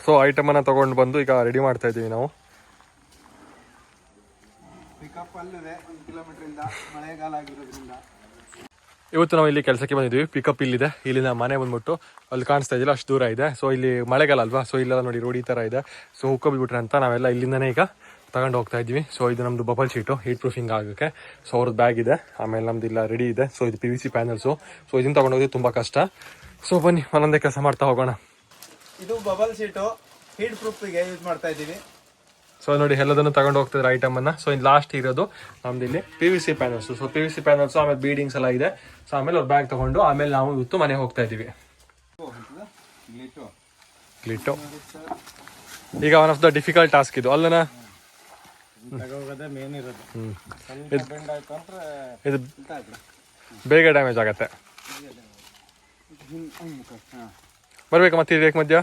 So ಐಟಮನ್ನು ತೊಗೊಂಡು ಬಂದು ಈಗ ರೆಡಿ ಮಾಡ್ತಾ ಇದ್ದೀವಿ ನಾವು. ಪಿಕಪ್ ಅಲ್ಲಿದೆ 1 ಕಿಲೋಮೀಟರ್ ಮಳೆಗಾಲ ಆಗಿರೋದ್ರಿಂದ ಇವತ್ತು ನಾವು ಇಲ್ಲಿ ಕೆಲಸಕ್ಕೆ ಬಂದಿದ್ದೀವಿ. ಪಿಕಪ್ ಇಲ್ಲಿದೆ, ಇಲ್ಲಿನ ಮನೆ ಬಂದ್ಬಿಟ್ಟು ಅಲ್ಲಿ ಕಾಣಿಸ್ತಾ ಇದೆಯಲ್ಲ ಅಷ್ಟು ದೂರ ಇದೆ. ಸೊ ಇಲ್ಲಿ ಮಳೆಗಾಲ ಅಲ್ವಾ, ಸೊ ಇಲ್ಲೆಲ್ಲ ನೋಡಿ ರೋಡ್ ಈ ಥರ ಇದೆ. ಸೊ ಹುಕ್ಕೋಬಿಟ್ರೆ ಅಂತ ನಾವೆಲ್ಲ ಇಲ್ಲಿಂದನೇ ಈಗ ತಗೊಂಡು ಹೋಗ್ತಾ ಇದ್ವಿ. ಸೊ ಇದು ನಮ್ಮದು ಬಬಲ್ ಶೀಟು ಹೀಟ್ ಪ್ರೂಫಿಂಗ್ ಆಗೋಕ್ಕೆ. ಸೊ ಅವ್ರದ್ದು ಬ್ಯಾಗ್ ಇದೆ, ಆಮೇಲೆ ನಮ್ದು ಇಲ್ಲ ರೆಡಿ ಇದೆ. ಸೊ ಇದು PVC ಪ್ಯಾನಲ್ಸು. ಸೊ ಇದನ್ನು ತೊಗೊಂಡೋಗಿ ತುಂಬ ಕಷ್ಟ. ಸೊ ಬನ್ನಿ ಒಂದೊಂದೇ ಕೆಲಸ ಮಾಡ್ತಾ ಹೋಗೋಣ. ಇದು ಬಬಲ್ ಶೀಟು ಹೀಟ್ ಪ್ರೂಫಿಗೆ ಯೂಸ್ ಮಾಡ್ತಾ ಇದ್ದೀವಿ. ಸೊ ನೋಡಿ ಎಲ್ಲದನ್ನು ತಗೊಂಡು ಹೋಗ್ತಿದ್ರೆ ಐಟಮನ್ನು. ಸೊ ಇನ್ನು ಲಾಸ್ಟ್ ಇರೋದು ನಮ್ದು ಇಲ್ಲಿ PVC panels. So PVC panels ಆಮೇಲೆ ಬೀಡಿಂಗ್ಸ್ ಎಲ್ಲ ಇದೆ. ಸೊ ಆಮೇಲೆ ಅವ್ರ ಬ್ಯಾಗ್ ತಗೊಂಡು ಆಮೇಲೆ ನಾವು ಇವತ್ತು ಮನೆಗೆ ಹೋಗ್ತಾ ಇದ್ದೀವಿ. ಗ್ಲಿಟೋ ಈಗ one of the difficult task ಇದು ಅಲ್ಲನ. ಇದು ಬೇಗ ಡ್ಯಾಮೇಜ್ ಆಗತ್ತೆ. ಬರ್ಬೇಕಾ ಮತ್ತೆ ಇದಕ್ಕೆ ಮಧ್ಯ?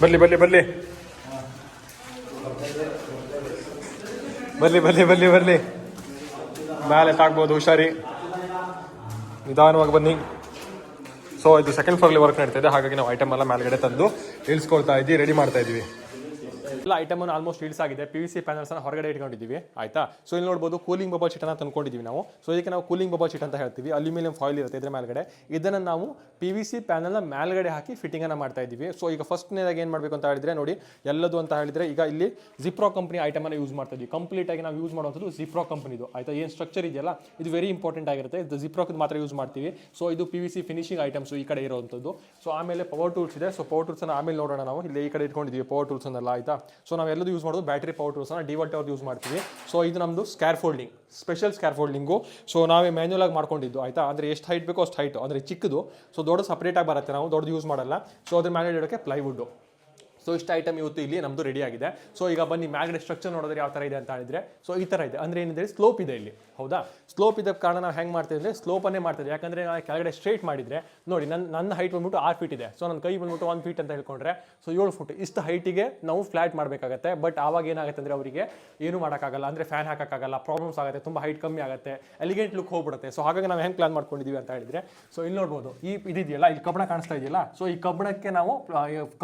ಬರ್ಲಿ ಬರ್ಲಿ ಬರ್ಲಿ ಬರ್ಲಿ ಬರ್ಲಿ ಬರ್ಲಿ ಬರ್ಲಿ ಮೇಲೆ ತಾಗ್ಬೋದು, ಹುಷಾರಿ, ನಿಧಾನವಾಗಿ ಬನ್ನಿ. ಸೊ ಇದು ಸೆಕೆಂಡ್ ಫ್ಲೋರ್ಲಿ ವರ್ಕ್ ನಡೀತಾ ಇದೆ, ಹಾಗಾಗಿ ನಾವು ಐಟಮ್ ಎಲ್ಲ ಮೇಲ್ಗಡೆ ತಂದು ಇಳಿಸ್ಕೊಳ್ತಾ ಇದ್ದೀವಿ, ರೆಡಿ ಮಾಡ್ತಾ ಇದ್ದೀವಿ. ಎಲ್ಲ ಐಟಮನ್ನು ಆಲ್ಮೋಸ್ಟ್ ಇಳಿಸ್ ಆಗಿದೆ. PVC ಪ್ಯಾನಲ್ಸನ್ನು ಹೊರಗಡೆ ಇಟ್ಕೊಂಡಿದ್ದೀವಿ ಆಯ್ತಾ. ಸೊ ಇಲ್ಲಿ ನೋಡ್ಬೋದು ಕೂಲಿಂಗ್ ಬಬಲ್ ಶೀಟನ್ನು ತಂದ್ಕೊಂಡಿದ್ದೀವಿ ನಾವು. ಸೊ ಇದಕ್ಕೆ ನಾವು ಕೂಲಿಂಗ್ ಬಬಲ್ ಶೀಟ್ ಅಂತ ಹೇಳ್ತೀವಿ. ಅಲ್ಯೂಮಿನಿಯಂ ಫಾಯಿಲ್ ಇರುತ್ತೆ ಇದ್ರ ಮೇಲ್ಗಡೆ. ಇದನ್ನು ನಾವು PVC ಪ್ಯಾನಲ್ನ ಮೇಲ್ಗಡೆ ಹಾಕಿ ಫಿಟ್ಟಿಂಗನ್ನು ಮಾಡ್ತಾ ಇದ್ದೀವಿ. ಸೊ ಈಗ ಫಸ್ಟ್ನೇದಾಗಿ ಏನು ಮಾಡಬೇಕು ಅಂತ ಹೇಳಿದ್ರೆ ನೋಡಿ, ಎಲ್ಲದು ಅಂತ ಹೇಳಿದ್ರೆ ಈಗ ಇಲ್ಲಿ ಜಿಪ್ರೋ ಕಂಪನಿ ಐಟಮನ್ನು ಯೂಸ್ ಮಾಡ್ತಾ ಇದ್ದೀವಿ. ಕಂಪ್ಲೀಟ್ ಆಗಿ ನಾವು ಯೂಸ್ ಮಾಡುವಂಥದ್ದು ಜಿಪ್ರೋ ಕಂಪನಿದು ಆಯ್ತಾ. ಏನು ಸ್ಟ್ರಕ್ಚರ್ ಇದೆಯಲ್ಲ ಇದು ವೆರಿ ಇಂಪಾರ್ಟೆಂಟ್ ಆಗಿರುತ್ತೆ. ಇದು ಜಿಪ್ರೋದು ಮಾತ್ರ ಯೂಸ್ ಮಾಡ್ತೀವಿ. ಸೊ ಇದು PVC ಫಿನಿಶಿಂಗ್ ಐಟಮ್ಸು ಈ ಕಡೆ ಇರುವಂಥದ್ದು. ಸೊ ಆಮೇಲೆ ಪವರ್ ಟೂಲ್ಸ್ ಇದೆ. ಸೊ ಪವರ್ ಟೂಲ್ಸನ್ನು ಆಮೇಲೆ ನೋಡೋಣ. ನಾವು ಇಲ್ಲಿ ಈ ಕಡೆ ಇಟ್ಕೊಂಡಿದ್ದೀವಿ ಪವರ್ ಟೂಲ್ಸನ್ನೆಲ್ಲ ಆಯ್ತಾ. ಸೊ ನಾವೆಲ್ಲದು ಯೂಸ್ ಮಾಡೋದು ಬ್ಯಾಟ್ರಿ ಪವರ್ ಟೂಲ್ಸನ್ನು ಡಿವಲ್ಟ್ ಅವ್ರದ್ದು ಯೂಸ್ ಮಾಡ್ತೀವಿ. ಸೊ ಇದು ನಮ್ಮದು ಸ್ಕ್ಯಾರ್ ಫೋಲ್ಡಿಂಗ್, ಸ್ಪೆಷಲ್ ಸ್ಕ್ಯಾರ್ ಫೋಲ್ಡಿಂಗು. ಸೊ ನಾವೇ ಮ್ಯಾನ್ಯುಯಲ್ ಆಗಿ ಮಾಡ್ಕೊಂಡಿದ್ದು ಆಯ್ತಾ. ಅಂದರೆ ಎಷ್ಟು ಹೈಟ್ ಬೇಕೋ ಅಷ್ಟು ಹೈಟು, ಅಂದರೆ ಚಿಕ್ಕದು. ಸೊ ದೊಡ್ಡ ಸಪ್ರೇಟಾಗಿ ಬರುತ್ತೆ, ನಾವು ದೊಡ್ಡದು ಯೂಸ್ ಮಾಡಲ್ಲ. ಸೊ ಅದ್ರ ಮೇಲೆ ಇಡೋಕ್ಕೆ ಪ್ಲೈವುಡ್ಡು. ಸೊ ಇಷ್ಟು ಐಟಮ್ ಇವತ್ತು ಇಲ್ಲಿ ನಮ್ಮದು ರೆಡಿ ಆಗಿದೆ. ಸೊ ಈಗ ಬನ್ನಿ ಮ್ಯಾಗ್ಡೆ ಸ್ಟ್ರಕ್ಚರ್ ನೋಡಿದ್ರೆ ಯಾವ ಥರ ಇದೆ ಅಂತ ಹೇಳಿದ್ರೆ, ಸೊ ಈ ಥರ ಇದೆ. ಅಂದರೆ ಏನಿದೆ, ಸ್ಲೋಪ್ ಇದೆ ಇಲ್ಲಿ ಹೌದಾ. ಸ್ಲೋಪ್ ಇದ್ದ ಕಾರಣ ನಾವು ಹೆಂಗೆ ಮಾಡ್ತೀವಿ ಅಂದರೆ ಸ್ಲೋಪನ್ನೇ ಮಾಡ್ತೀವಿ. ಯಾಕಂದರೆ ನಾವು ಕೆಳಗಡೆ ಸ್ಟ್ರೇಟ್ ಮಾಡಿದರೆ ನೋಡಿ ನನ್ನ ಹೈಟ್ ಬಂದ್ಬಿಟ್ಟು 6 ಫೀಟ್ ಇದೆ. ಸೊ ನನ್ನ ಕೈ ಬಂದ್ಬಿಟ್ಟು 1 ಫೀಟ್ ಅಂತ ಹೇಳ್ಕೊಂಡ್ರೆ ಸೊ 7 ಫುಟ್ ಇಷ್ಟು ಹೈಟಿಗೆ ನಾವು ಫ್ಲಾಟ್ ಮಾಡಬೇಕಾಗತ್ತೆ. ಬಟ್ ಆವಾಗ ಏನಾಗುತ್ತೆ ಅಂದರೆ ಅವರಿಗೆ ಏನು ಮಾಡೋಕ್ಕಾಗಲ್ಲ, ಅಂದರೆ ಫ್ಯಾನ್ ಹಾಕೋಕ್ಕಾಗಲ್ಲ, ಪ್ರಾಬ್ಲಮ್ಸ್ ಆಗುತ್ತೆ, ತುಂಬ ಹೈಟ್ ಕಮ್ಮಿ ಆಗುತ್ತೆ, ಎಲಿಗೆಂಟ್ ಲುಕ್ ಹೋಗ್ಬಿಡುತ್ತೆ. ಸೊ ಹಾಗಾಗಿ ನಾವು ಹೆಂಗೆ ಪ್ಲಾನ್ ಮಾಡ್ಕೊಂಡಿದ್ದೀವಿ ಅಂತ ಹೇಳಿದ್ರೆ, ಸೊ ಇಲ್ಲಿ ನೋಡ್ಬೋದು ಇದೆಯಲ್ಲ, ಇಲ್ಲಿ ಕಬ್ಬಣ ಕಾಣಿಸ್ತಾ ಇದೆಯಲ್ಲ. ಸೊ ಈ ಕಬ್ಬಣಕ್ಕೆ ನಾವು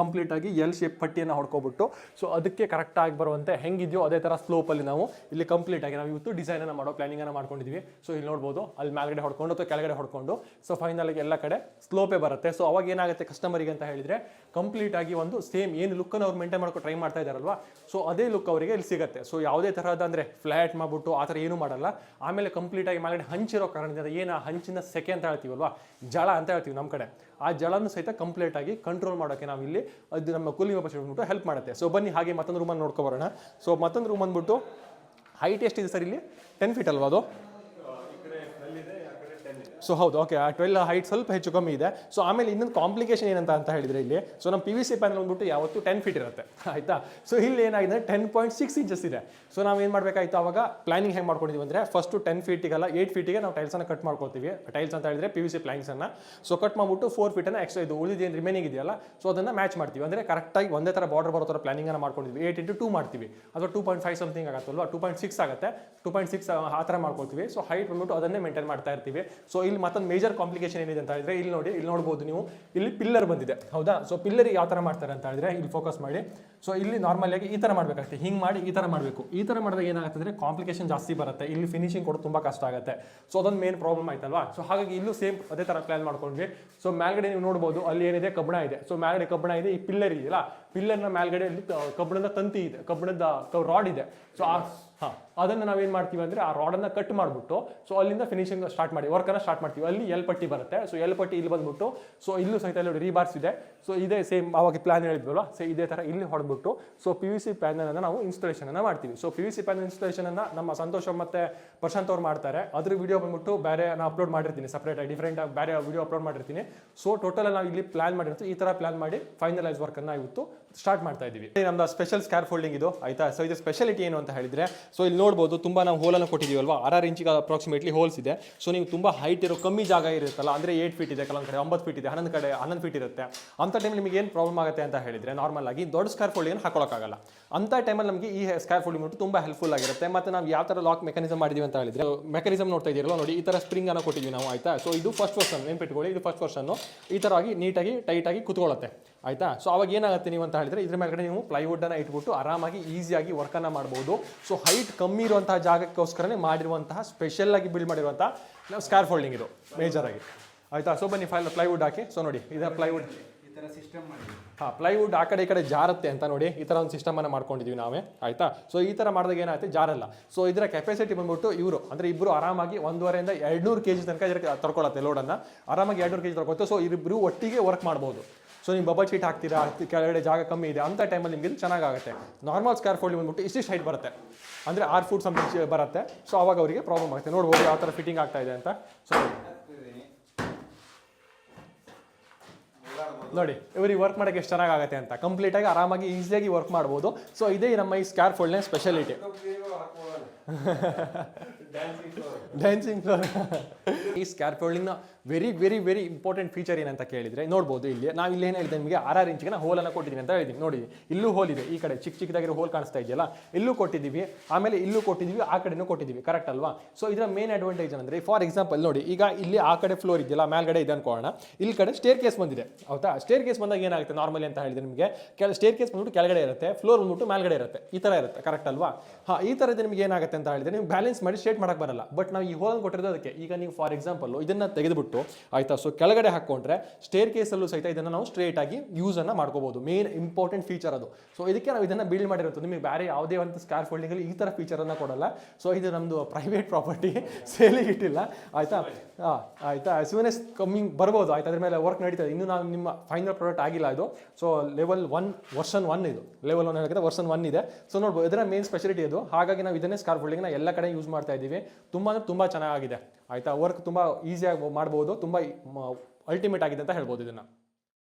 ಕಂಪ್ಲೀಟಾಗಿ ಎಲ್ ಶೇಪ್ ಪಟ್ಟಿಯನ್ನು ಹೊಡ್ಕೊಬಿಟ್ಟು ಸೊ ಅದಕ್ಕೆ ಕರೆಕ್ಟಾಗಿ ಬರುವಂತೆ ಹೆಂಗಿದೆಯೋ ಅದೇ ಥರ ಸ್ಲೋಪಲ್ಲಿ ನಾವು ಇಲ್ಲಿ ಕಂಪ್ಲೀಟಾಗಿ ನಾವು ಇವತ್ತು ಡಿಸೈನನ್ನು ಮಾಡೋ ಪ್ಲಾನಿಂಗನ್ನು ಮಾಡ್ಕೊಂಡಿದ್ದೀವಿ. ಸೊ ಇಲ್ಲಿ ನೋಡ್ಬೋದು ಅಲ್ಲಿ ಮೇಲ್ಗಡೆ ಹೊಡ್ಕೊಂಡು ಅಥವಾ ಕೆಳಗಡೆ ಹೊಡ್ಕೊಂಡು ಸೊ ಫೈನಲ್ ಆಗಿ ಎಲ್ಲ ಕಡೆ ಸ್ಲೋಪೇ ಬರುತ್ತೆ. ಸೊ ಅವಾಗ ಏನಾಗುತ್ತೆ ಕಸ್ಟಮರಿಗೆ ಅಂತ ಹೇಳಿದ್ರೆ ಕಂಪ್ಲೀಟ್ ಆಗಿ ಒಂದು ಸೇಮ್ ಏನು ಲುಕ್ಕನ್ನು ಅವ್ರು ಮೇಂಟೈನ್ ಮಾಡ್ಕೊಂಡು ಟ್ರೈ ಮಾಡ್ತಾ ಇದ್ದಾರಲ್ವಾ, ಸೊ ಅದೇ ಲುಕ್ ಅವರಿಗೆ ಇಲ್ಲಿ ಸಿಗುತ್ತೆ. ಸೊ ಯಾವುದೇ ಥರದ ಅಂದರೆ ಫ್ಲಾಟ್ ಮಾಡಿಬಿಟ್ಟು ಆ ಥರ ಏನೂ ಮಾಡಲ್ಲ. ಆಮೇಲೆ ಕಂಪ್ಲೀಟಾಗಿ ಮೇಲ್ಗಡೆ ಹಂಚಿರೋ ಕಾರಣದಿಂದ ಏನು ಆ ಹಂಚಿನ ಸೆಕೆ ಅಂತ ಹೇಳ್ತೀವಲ್ವಾ, ಜಳ ಅಂತ ಹೇಳ್ತೀವಿ ನಮ್ಮ ಕಡೆ, ಆ ಜಳನೂ ಸಹಿತ ಕಂಪ್ಲೀಟಾಗಿ ಕಂಟ್ರೋಲ್ ಮಾಡೋಕ್ಕೆ ನಾವು ಇಲ್ಲಿ ಅದು ನಮ್ಮ ಕೂಲಿಂಗ್ ಬಬಲ್ ಶೀಟ್ ಬಂದ್ಬಿಟ್ಟು ಹೆಲ್ಪ್ ಮಾಡುತ್ತೆ. ಸೊ ಬನ್ನಿ ಹಾಗೆ ಮತ್ತೊಂದು ರೂಮನ್ನು ನೋಡ್ಕೊಬರೋಣ. ಸೊ ಮತ್ತೊಂದು ರೂಮ್ ಬಂದ್ಬಿಟ್ಟು ಹೈಟ್ ಎಷ್ಟಿದೆ ಸರ್ ಇಲ್ಲಿ? 10 ಫೀಟ್ ಅಲ್ವಾ ಅದು? ಸೊ ಹೌದು, ಓಕೆ. 12 ಹೈಟ್ ಸ್ವಲ್ಪ ಹೆಚ್ಚು ಕಮ್ಮಿ ಇದೆ. ಸೊ ಆಮೇಲೆ ಇನ್ನೊಂದು ಕಾಂಪ್ಲಿಕೇಶನ್ ಏನಂತ ಹೇಳಿದ್ರೆ ಇಲ್ಲಿ ಸೊ ನಮ್ಮ PVC ಪ್ಯಾನಲ್ ಬಂದ್ಬಿಟ್ಟು ಯಾವತ್ತು 10 ಫೀಟ್ ಇರುತ್ತೆ ಆಯ್ತಾ. ಸೊ ಇಲ್ಲಿ ಏನಾಗಿದೆ 10.6 ಇಂಚಸ್ ಇದೆ. ಸೊ ನಾವು ಏನು ಮಾಡಬೇಕಾಯ್ತು ಅವಾಗ ಪ್ಲಾನಿಂಗ್ ಹೆಂಗೆ ಮಾಡ್ಕೊಂಡಿದ್ದೀವಿ ಅಂದರೆ ಫಸ್ಟು 10 ಫೀಟಿಗಲ್ಲ 8 ಫೀಟಿಗೆ ನಾವು ಟೈಲ್ಸನ್ನು ಕಟ್ ಮಾಡ್ಕೊತೀವಿ. ಟೈಲ್ಸ್ ಅಂತ ಹೇಳಿದ್ರೆ PVC ಪ್ಲಾಂಕ್ಸನ್ನು ಸೊ ಕಟ್ ಮಾಡಿಬಿಟ್ಟು 4 ಫೀಟನ್ನು ಎಕ್ಸ್ಟ್ರಾ ಇದು ಉಳಿದೇನು ರಿಮೈನಿಂಗ್ ಇದೆಯಲ್ಲ ಸೊ ಅದನ್ನು ಮ್ಯಾಚ್ ಮಾಡ್ತೀವಿ. ಅಂದರೆ ಕರೆಕ್ಟಾಗಿ ಒಂದೇ ಥರ ಬಾರ್ಡರ್ ಬರೋ ಥರ ಪ್ಲಾನಿಂಗನ್ನು ಮಾಡ್ಕೊಂಡಿದ್ವಿ. 8x2 ಮಾಡ್ತೀವಿ, ಅಥವಾ 2.5 ಸಮಥಿಂಗ್ ಆಗುತ್ತಲ್ವಾ, 2.6 ಆಗುತ್ತೆ, 2.6 ಆ ಥರ ಮಾಡ್ಕೊಳ್ತೀವಿ. ಸೊ ಹೈಟ್ ಬಂದ್ಬಿಟ್ಟು ಅದನ್ನೇ ಮೇಂಟೈನ್ ಮಾಡ್ತಾ ಇರ್ತೀವಿ. ಸೊ ಇಲ್ಲಿ ಮತ್ತೊಂದು ಮೇಜರ್ ಕಾಂಪ್ಲಿಕೇಶನ್ ಏನಿದೆ ಅಂತ ಹೇಳಿದ್ರೆ ಇಲ್ಲಿ ನೋಡಿ, ಇಲ್ಲಿ ನೋಡ್ಬೋದು ನೀವು, ಇಲ್ಲಿ ಪಿಲ್ಲರ್ ಬಂದಿದೆ ಹೌದಾ. ಸೊ ಪಿಲ್ಲರ್ ಯಾವ ಥರ ಮಾಡ್ತಾರೆ ಅಂತ ಹೇಳಿದ್ರೆ ಇಲ್ಲಿ ಫೋಕಸ್ ಮಾಡಿ. ಸೊ ಇಲ್ಲಿ ನಾರ್ಮಲ್ ಆಗಿ ಈ ಥರ ಮಾಡಬೇಕಾಗುತ್ತೆ, ಹಿಂಗೆ ಮಾಡಿ ಈ ಥರ ಮಾಡಬೇಕು. ಈ ಥರ ಮಾಡಿದಾಗ ಏನಾಗುತ್ತೆ ಅಂದರೆ ಕಾಂಪ್ಲಿಕೇಶನ್ ಜಾಸ್ತಿ ಬರುತ್ತೆ, ಇಲ್ಲಿ ಫಿನಿಶಿಂಗ್ ಕೊಡೋದು ತುಂಬ ಕಷ್ಟ ಆಗುತ್ತೆ. ಸೊ ಅದೊಂದು ಮೇನ್ ಪ್ರಾಬ್ಲಮ್ ಆಯ್ತಲ್ವಾ. ಸೊ ಹಾಗಾಗಿ ಇಲ್ಲೂ ಸೇಮ್ ಅದೇ ಥರ ಪ್ಲಾನ್ ಮಾಡ್ಕೊಂಡ್ವಿ. ಸೊ ಮೇಲ್ಗಡೆ ನೀವು ನೋಡ್ಬೋದು ಅಲ್ಲಿ ಏನಿದೆ ಕಬ್ಬಣ ಇದೆ. ಸೊ ಮೇಲ್ಗಡೆ ಕಬ್ಬಣ ಇದೆ, ಈ ಪಿಲ್ಲರ್ ಇದೆಯಲ್ಲ, ಪಿಲ್ಲರ್ನ ಮೇಲ್ಗಡೆ ಕಬ್ಬಣದ ತಂತಿ ಇದೆ, ಕಬ್ಬಣದ ರಾಡ್ ಇದೆ. ಸೊ ಅದನ್ನು ನಾವೇನು ಮಾಡ್ತೀವಿ ಅಂದರೆ ಆ ರಾಡನ್ನು ಕಟ್ ಮಾಡಿಬಿಟ್ಟು ಸೊ ಅಲ್ಲಿಂದ ಫಿನಿಶಿಂಗ್ ಸ್ಟಾರ್ಟ್ ಮಾಡಿ ವರ್ಕನ್ನು ಸ್ಟಾರ್ಟ್ ಮಾಡ್ತೀವಿ. ಅಲ್ಲಿ ಎಲ್ ಪಟ್ಟಿ ಬರುತ್ತೆ. ಸೊ ಎಲ್ ಪಟ್ಟಿ ಇಲ್ಲಿ ಬಂದ್ಬಿಟ್ಟು ಸೊ ಇಲ್ಲೂ ಸಹಿತ ಇಲ್ಲಿ ರೀಬಾರ್ಸ್ ಇದೆ. ಸೊ ಇದೇ ಸೇಮ್ ಆವಾಗ ಪ್ಲಾನ್ ಹೇಳಿದ್ವಲ್ಲ, ಸೊ ಇದೇ ಥರ ಇಲ್ಲಿ ಹೊಡೆದ್ಬಿಟ್ಟು ಸೊ PVC ಪ್ಯಾನಲನ್ನು ನಾವು ಇನ್ಸ್ಟಾಲೇಷನನ್ನು ಮಾಡ್ತೀವಿ. ಸೊ PVC ಪ್ಯಾನಲ್ ಇನ್ಸ್ಟಾಲೇಷನನ್ನು ನಮ್ಮ ಸಂತೋಷ್ ಮತ್ತು ಪ್ರಶಾಂತ್ ಅವ್ರು ಮಾಡ್ತಾರೆ. ಅದ್ರ ವಿಡಿಯೋ ಬಂದ್ಬಿಟ್ಟು ಬೇರೆ ನಾನು ಅಪ್ಲೋಡ್ ಮಾಡಿರ್ತೀನಿ, ಸಪ್ರೇಟಾಗಿ ಡಿಫ್ರೆಂಟ್ ಬೇರೆ ವಿಡಿಯೋ ಅಪ್ಲೋಡ್ ಮಾಡಿರ್ತೀನಿ. ಸೊ ಟೋಟಲ್ ನಾವು ಇಲ್ಲಿ ಪ್ಲಾನ್ ಮಾಡಿರ್ತೀವಿ, ಈ ಥರ ಪ್ಲಾನ್ ಮಾಡಿ ಫೈನಲೈಸ್ ವರ್ಕನ್ನು ಇವತ್ತು ಸ್ಟಾರ್ಟ್ ಮಾಡ್ತಾ ಇದ್ದೀವಿ. ನಮ್ಮದು ಸ್ಪೆಷಲ್ ಸ್ಕ್ಯಾರ್ ಫೋಲ್ಡಿಂಗ್ ಇದು ಆಯ್ತಾ. ಸೊ ಇದು ಸ್ಪೆಷಾಲಿಟಿ ಏನು ಅಂತ ಹೇಳಿದ್ರೆ ಸೊ ಇಲ್ಲಿ ನೋಡ್ಬೋದು ತುಂಬ ನಾವು ಹೋಲನ್ನು ಕೊಟ್ಟಿದ್ದೀವಲ್ವಾ 6 ಇಂಚಿಗೆ ಅಪ್ರಾಕ್ಸಿಮೇಟ್ಲಿ ಹೋಲ್ಸ್ ಇದೆ. ಸೊ ನೀವು ತುಂಬ ಹೈಟ್ ಇರೋ ಕಮ್ಮಿ ಜಾಗ ಇರುತ್ತಲ್ಲ, ಅಂದರೆ 8 ಫೀಟ್ ಇದೆ, ಕೆಲವೊಂದು ಕಡೆ 9 ಫೀಟ್ ಇದೆ, 11 ಫೀಟ್ ಇರುತ್ತೆ. ಅಂಥ ಟೈಮಲ್ಲಿ ನಿಮಗೆ ಏನು ಪ್ರಾಬ್ಲಮ್ ಆಗುತ್ತೆ ಅಂತ ಹೇಳಿದರೆ, ನಾರ್ಮಲ್ ಆಗಿ ದೊಡ್ಡ ಸ್ಕ್ವೇರ್ ಫೋಲ್ಡಿಂಗ್ ಹಾಕೊಳ್ಳೋಕ್ಕಾಗಲ್ಲ. ಅಂಥ ಟೈಮಲ್ಲಿ ನಮಗೆ ಈ ಸ್ಕ್ವೇರ್ ಫೋಲ್ಡಿಂಗ್ ಬಿಟ್ಟು ತುಂಬ ಹೆಲ್ಪ್ಫುಲ್ ಆಗಿರುತ್ತೆ. ಮತ್ತು ನಾವು ಯಾವ ಥರ ಲಾಕ್ ಮೆಕಾನಿಸಮ್ ಮಾಡಿದ್ದೀವಿ ಅಂತ ಹೇಳಿದರೆ, ಮೆಕಾನಿಸಮ್ ನೋಡ್ತಾ ಇದ್ದೀರಲ್ಲ ನೋಡಿ, ಈ ಥರ ಸ್ಪ್ರಿಂಗ್ ಅನ್ನು ಕೊಟ್ಟಿದ್ದೀವಿ ನಾವು, ಆಯಿತಾ. ಸೊ ಇದು ಫಸ್ಟ್ ವರ್ಷನ್, ನೆನ್ಪಿಟ್ಕೊಳ್ಳಿ, ಇದು ಫಸ್ಟ್ ವರ್ಷನ್ನು ಈ ಥರ ಆಗಿ ನೀಟಾಗಿ ಟೈಟಾಗಿ ಕುತ್ಕೊಳ್ಳುತ್ತೆ, ಆಯಿತಾ. ಸೊ ಅವಾಗ ಏನಾಗುತ್ತೆ ನೀವು ಅಂತ ಹೇಳಿದರೆ, ಇದ್ರ ಮೇಲ್ಗಡೆ ನೀವು ಪ್ಲೈವುಡನ್ನು ಇಟ್ಬಿಟ್ಟು ಆರಾಮಾಗಿ ಈಸಿಯಾಗಿ ವರ್ಕನ್ನು ಮಾಡ್ಬೋದು. ಸೊ ಹೈಟ್ ಕಮ್ಮಿ ಇರುವಂತಹ ಜಾಗಕ್ಕೋಸ್ಕರನೇ ಮಾಡಿರುವಂತಹ ಸ್ಪೆಷಲ್ ಆಗಿ ಬಿಲ್ಡ್ ಮಾಡಿರುವಂತಹ ನಾವು ಸ್ಕ್ವೇರ್ ಫೋಲ್ಡಿಂಗ್ ಇದು ಮೇಜರ್ ಆಗಿ, ಆಯಿತಾ. ಸೊ ಬನ್ನಿ ಪ್ಲೈವುಡ್ ಹಾಕಿ. ಸೊ ನೋಡಿ ಇದರ ಪ್ಲೈವುಡ್ ಈ ಥರ ಸಿಸ್ಟಮ್ ಮಾಡಿ, ಹಾಂ, ಪ್ಲೈವುಡ್ ಆ ಕಡೆ ಈ ಕಡೆ ಜಾರುತ್ತೆ ಅಂತ ನೋಡಿ, ಈ ಥರ ಒಂದು ಸಿಸ್ಟಮನ್ನು ಮಾಡ್ಕೊಂಡಿದ್ದೀವಿ ನಾವೇ, ಆಯಿತಾ. ಸೊ ಈ ಥರ ಮಾಡಿದಾಗ ಏನಾಗುತ್ತೆ, ಜಾರಲ್ಲ. ಸೊ ಇದರ ಕೆಪಾಸಿಟಿ ಬಂದ್ಬಿಟ್ಟು ಇವರು ಅಂದರೆ ಇಬ್ಬರು ಆರಾಮಾಗಿ 1.5 ಇಂದ 200 kg ತನಕ ಇದಕ್ಕೆ ತಡ್ಕೊಳ್ಳುತ್ತೆ ಲೋಡನ್ನು, ಆರಾಮಾಗಿ 200 kg ತಡ್ಕೊಳುತ್ತೆ. ಸೊ ಇಬ್ಬರು ಒಟ್ಟಿಗೆ ವರ್ಕ್ ಮಾಡ್ಬೋದು. ಸೊ ನೀವು ಬಬಲ್ ಶೀಟ್ ಹಾಕ್ತೀರಾ, ಕೆಳಗಡೆ ಜಾಗ ಕಮ್ಮಿ ಇದೆ ಅಂಥ ಟೈಮಲ್ಲಿ ನಿಮಗೆ ಇದು ಚೆನ್ನಾಗುತ್ತೆ. ನಾರ್ಮಲ್ ಸ್ಕ್ವೇರ್ ಫೋಲ್ಡಿಂಗ್ ಬಂದ್ಬಿಟ್ಟು ಇಷ್ಟಿಷ್ಟು ಹೈಟ್ ಬರುತ್ತೆ, ಅಂದರೆ 6 ಫೂಟ್ ಸಮಥಿಂಗ್ ಬರುತ್ತೆ. ಸೊ ಅವಾಗ ಅವರಿಗೆ ಪ್ರಾಬ್ಲಮ್ ಆಗುತ್ತೆ. ನೋಡ್ಬೋದು ಯಾವ ಥರ ಫಿಟ್ಟಿಂಗ್ ಆಗ್ತಾ ಇದೆ ಅಂತ. ಸೊ ನೋಡಿ ಇವ್ರಿಗೆ ವರ್ಕ್ ಮಾಡೋಕ್ಕೆ ಎಷ್ಟು ಚೆನ್ನಾಗುತ್ತೆ ಅಂತ, ಕಂಪ್ಲೀಟಾಗಿ ಆರಾಮಾಗಿ ಈಸಿಯಾಗಿ ವರ್ಕ್ ಮಾಡ್ಬೋದು. ಸೊ ಇದೇ ನಮ್ಮ ಈ ಸ್ಕ್ವೇರ್ ಫೋಲ್ಡ್ನ ಸ್ಪೆಷಾಲಿಟಿ. Dancing floor. ಈ ಸ್ಕ್ವೇರ್ ಫೋಲ್ಡಿಂಗ್ನ very very very important feature ಏನಂತ ಕೇಳಿದರೆ, ನೋಡ್ಬೋದು ಇಲ್ಲಿ ನಾವು ಇಲ್ಲಿ ಏನು ಹೇಳಿದೆ ನಿಮಗೆ 6 ಇಂಚಿಗೆ ನಾವು ಹೋಲನ್ನು ಕೊಟ್ಟಿದ್ದೀನಿ ಅಂತ ಹೇಳಿದ್ದೀನಿ. ನೋಡಿ ಇಲ್ಲೂ ಹೋಲ್ ಇದೆ, ಈ ಕಡೆ ಚಿಕ್ಕದಾಗಿರೋ ಹೋಲ್ ಕಾಣಿಸ್ತಾ ಇದೆಯಲ್ಲ, ಇಲ್ಲೂ ಕೊಟ್ಟಿದ್ದೀವಿ, ಆಮೇಲೆ ಇಲ್ಲೂ ಕೊಟ್ಟಿದ್ದೀವಿ, ಆ ಕಡೆನೂ ಕೊಟ್ಟಿದ್ದೀವಿ, ಕರೆಕ್ಟ್ ಅಲ್ವಾ. ಸೊ ಇದರ ಮೇನ್ ಅಡ್ವಾಂಟೇಜ್ ಅಂದರೆ, ಫಾರ್ ಎಕ್ಸಾಂಪಲ್ ನೋಡಿ, ಈಗ ಇಲ್ಲಿ ಆ ಕಡೆ ಫ್ಲೋರ್ ಇದೆಯಲ್ಲ, ಮೇಲ್ಗಡೆ ಇದೆ ಅನ್ಕೋಣ, ಇಲ್ಲಿ ಕಡೆ ಸ್ಟೇರ್ ಕೇಸ್ ಬಂದಿದೆ, ಹೌದಾ. ಸ್ಟೇರ್ ಕೇಸ್ ಬಂದಾಗ ಏನಾಗುತ್ತೆ ನಾರ್ಮಲಿ ಅಂತ ಹೇಳಿದ್ರೆ, ನಿಮಗೆ ಸ್ಟೇರ್ ಕೇಸ್ ಬಂದ್ಬಿಟ್ಟು ಕೆಳಗಡೆ ಇರುತ್ತೆ, ಫ್ಲೋರ್ ಬಂದ್ಬಿಟ್ಟು ಮೇಲ್ಗಡೆ ಇರುತ್ತೆ, ಈ ಥರ ಇರುತ್ತೆ, ಕರೆಕ್ಟ್ ಅಲ್ವಾ. ಹಾಂ, ಈ ಥರದ್ದು ನಿಮಗೆ ಏನಾಗುತ್ತೆ ಅಂತ ಹೇಳಿದ್ರೆ, ನೀವು ಬ್ಯಾಲೆನ್ಸ್ ಮಾಡಿ ಸ್ಟ್ರೇಟ್ ಮಾಡಕ್ಕೆ ಬರಲ್ಲ. ಬಟ್ ನಾವು ಈ ಹೋಲನ್ನು ಕೊಟ್ಟಿರೋದು ಅದಕ್ಕೆ. ಈಗ ನೀವು ಫಾರ್ ಎಕ್ಸಾಂಪಲ್ ಇದನ್ನು ತೆಗೆದುಬಿಟ್ಟು, ಆಯಿತಾ, ಸೊ ಕೆಳಗಡೆ ಹಾಕ್ಕೊಂಡ್ರೆ ಸ್ಟೇರ್ ಕೇಸಲ್ಲೂ ಸಹಿತ ಇದನ್ನು ನಾವು ಸ್ಟ್ರೇಟ್ ಆಗಿ ಯೂಸನ್ನು ಮಾಡ್ಕೋಬಹುದು. ಮೇನ್ ಇಂಪಾರ್ಟೆಂಟ್ ಫೀಚರ್ ಅದು. ಸೊ ಇದಕ್ಕೆ ನಾವು ಇದನ್ನು ಬಿಲ್ಡ್ ಮಾಡಿರೋದು. ನಿಮಗೆ ಬೇರೆ ಯಾವುದೇ ಒಂದು ಸ್ಕ್ವೇರ್ ಫೋಲ್ಡಿಂಗಲ್ಲಿ ಈ ಥರ ಫೀಚರನ್ನು ಕೊಡಲ್ಲ. ಸೊ ಇದು ನಮ್ಮದು ಪ್ರೈವೇಟ್ ಪ್ರಾಪರ್ಟಿ, ಸೇಲಿಗೆ ಇಟ್ಟಿಲ್ಲ, ಆಯಿತಾ. ಆಯಿತಾ, ಸುಮ್ಮನೆ ಕಮ್ಮಿಂಗ್ ಬರ್ಬೋದು, ಆಯ್ತು, ಅದ್ರ ಮೇಲೆ ವರ್ಕ್ ನಡೀತದೆ. ಇನ್ನೂ ನಾವು ನಿಮ್ಮ ಫೈನಲ್ ಪ್ರಾಡಕ್ಟ್ ಆಗಿಲ್ಲ ಇದು. ಸೊ ಲೆವೆಲ್ 1 ವರ್ಷನ್ 1 ಇದು, ಲೆವೆಲ್ 1 ಹೇಳಿದ್ರೆ ವರ್ಷನ್ 1 ಇದೆ. ಸೊ ನೋಡ್ಬೋದು ಇದರ ಮೇನ್ ಸ್ಪೆಷಾಲಿಟಿ ಅದು. ಹಾಗಾಗಿ ನಾವು ಇದನ್ನೇ ಸ್ಕ್ವೇರ್ ಫೋಲ್ಡಿಂಗ್ನ ಎಲ್ಲ ಕಡೆ ಯೂಸ್ ಮಾಡ್ತಾ ಇದ್ದೀವಿ. ತುಂಬ ಚೆನ್ನಾಗಿದೆ, ಆಯಿತಾ. ವರ್ಕ್ ತುಂಬ ಈಸಿಯಾಗಿ ಮಾಡ್ಬೋದು, ತುಂಬ ಅಲ್ಟಿಮೇಟ್ ಆಗಿದೆ ಅಂತ ಹೇಳ್ಬೋದು ಇದನ್ನು.